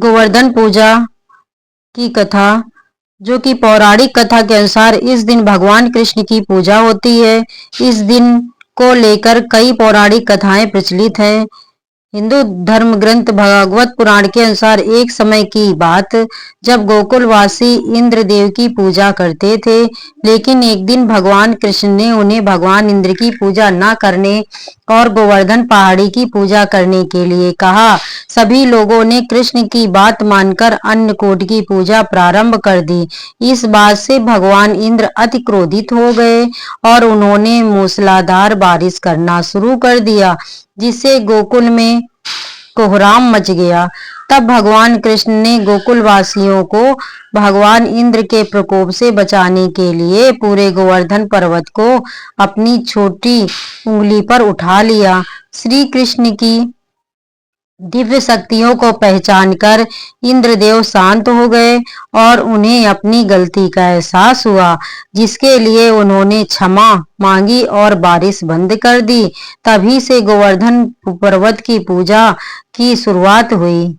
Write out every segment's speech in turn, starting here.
गोवर्धन पूजा की कथा, जो कि पौराणिक कथा के अनुसार इस दिन भगवान कृष्ण की पूजा होती है। इस दिन को लेकर कई पौराणिक कथाएं प्रचलित हैं। हिंदू धर्म ग्रंथ भागवत पुराण के अनुसार एक समय की बात, जब गोकुलवासी इंद्रदेव की पूजा करते थे, लेकिन एक दिन भगवान कृष्ण ने उन्हें भगवान इंद्र की पूजा न करने और गोवर्धन पहाड़ी की पूजा करने के लिए कहा। सभी लोगों ने कृष्ण की बात मानकर अन्नकूट की पूजा प्रारंभ कर दी। इस बात से भगवान इंद्र अति क्रोधित हो गए और उन्होंने मूसलाधार बारिश करना शुरू कर दिया, जिससे गोकुल में कोहराम मच गया। तब भगवान कृष्ण ने गोकुल वासियों को भगवान इंद्र के प्रकोप से बचाने के लिए पूरे गोवर्धन पर्वत को अपनी छोटी उंगली पर उठा लिया। श्री कृष्ण की दिव्य शक्तियों को पहचानकर इंद्रदेव शांत हो गए और उन्हें अपनी गलती का एहसास हुआ, जिसके लिए उन्होंने क्षमा मांगी और बारिश बंद कर दी। तभी से गोवर्धन पर्वत की पूजा की शुरुआत हुई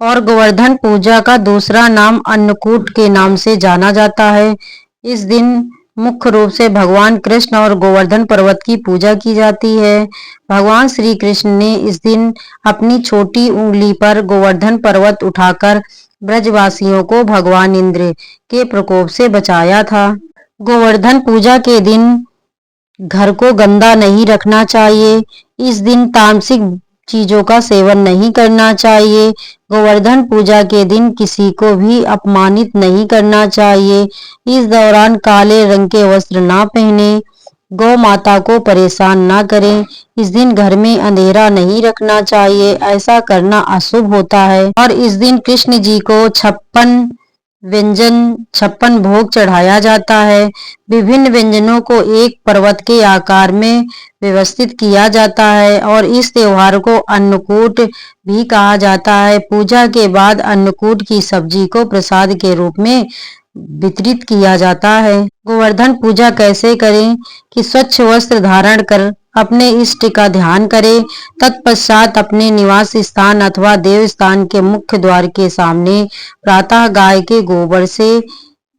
और गोवर्धन पूजा का दूसरा नाम अन्नकूट के नाम से जाना जाता है। इस दिन मुख्य रूप से भगवान कृष्ण और गोवर्धन पर्वत की पूजा की जाती है। भगवान श्री कृष्ण ने इस दिन अपनी छोटी उंगली पर गोवर्धन पर्वत उठाकर ब्रजवासियों को भगवान इंद्र के प्रकोप से बचाया था। गोवर्धन पूजा के दिन घर को गंदा नहीं रखना चाहिए। इस दिन तामसिक चीजों का सेवन नहीं करना चाहिए। गोवर्धन पूजा के दिन किसी को भी अपमानित नहीं करना चाहिए। इस दौरान काले रंग के वस्त्र ना पहने, गौ माता को परेशान ना करें। इस दिन घर में अंधेरा नहीं रखना चाहिए, ऐसा करना अशुभ होता है। और इस दिन कृष्ण जी को 56 भोग चढ़ाया जाता है। विभिन्न व्यंजनों को एक पर्वत के आकार में व्यवस्थित किया जाता है और इस त्योहार को अन्नकूट भी कहा जाता है। पूजा के बाद अन्नकूट की सब्जी को प्रसाद के रूप में वितरित किया जाता है। गोवर्धन पूजा कैसे करें कि स्वच्छ वस्त्र धारण कर अपने इष्ट का ध्यान करें। तत्पश्चात अपने निवास स्थान अथवा देव स्थान के मुख्य द्वार के सामने प्रातः गाय के गोबर से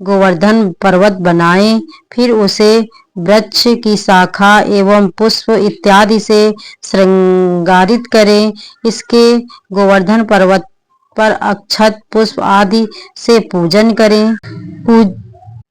गोवर्धन पर्वत बनाएं। फिर उसे वृक्ष की शाखा एवं पुष्प इत्यादि से श्रृंगारित करें। इसके गोवर्धन पर्वत पर अक्षत पुष्प आदि से पूजन करें।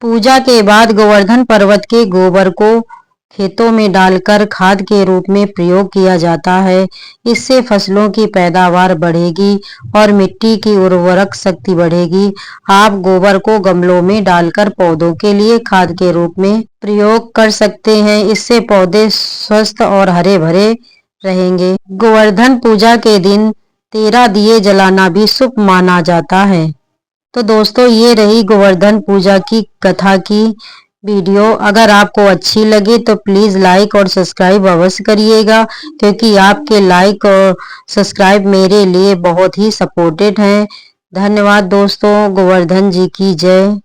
पूजा के बाद गोवर्धन पर्वत के गोबर को खेतों में डालकर खाद के रूप में प्रयोग किया जाता है। इससे फसलों की पैदावार बढ़ेगी और मिट्टी की उर्वरक शक्ति बढ़ेगी। आप गोबर को गमलों में डालकर पौधों के लिए खाद के रूप में प्रयोग कर सकते हैं। इससे पौधे स्वस्थ और हरे भरे रहेंगे। गोवर्धन पूजा के दिन 13 दिए जलाना भी शुभ माना जाता है। तो दोस्तों, ये रही गोवर्धन पूजा की कथा की वीडियो। अगर आपको अच्छी लगे तो प्लीज़ लाइक और सब्सक्राइब अवश्य करिएगा, क्योंकि आपके लाइक और सब्सक्राइब मेरे लिए बहुत ही सपोर्टेड हैं। धन्यवाद दोस्तों। गोवर्धन जी की जय।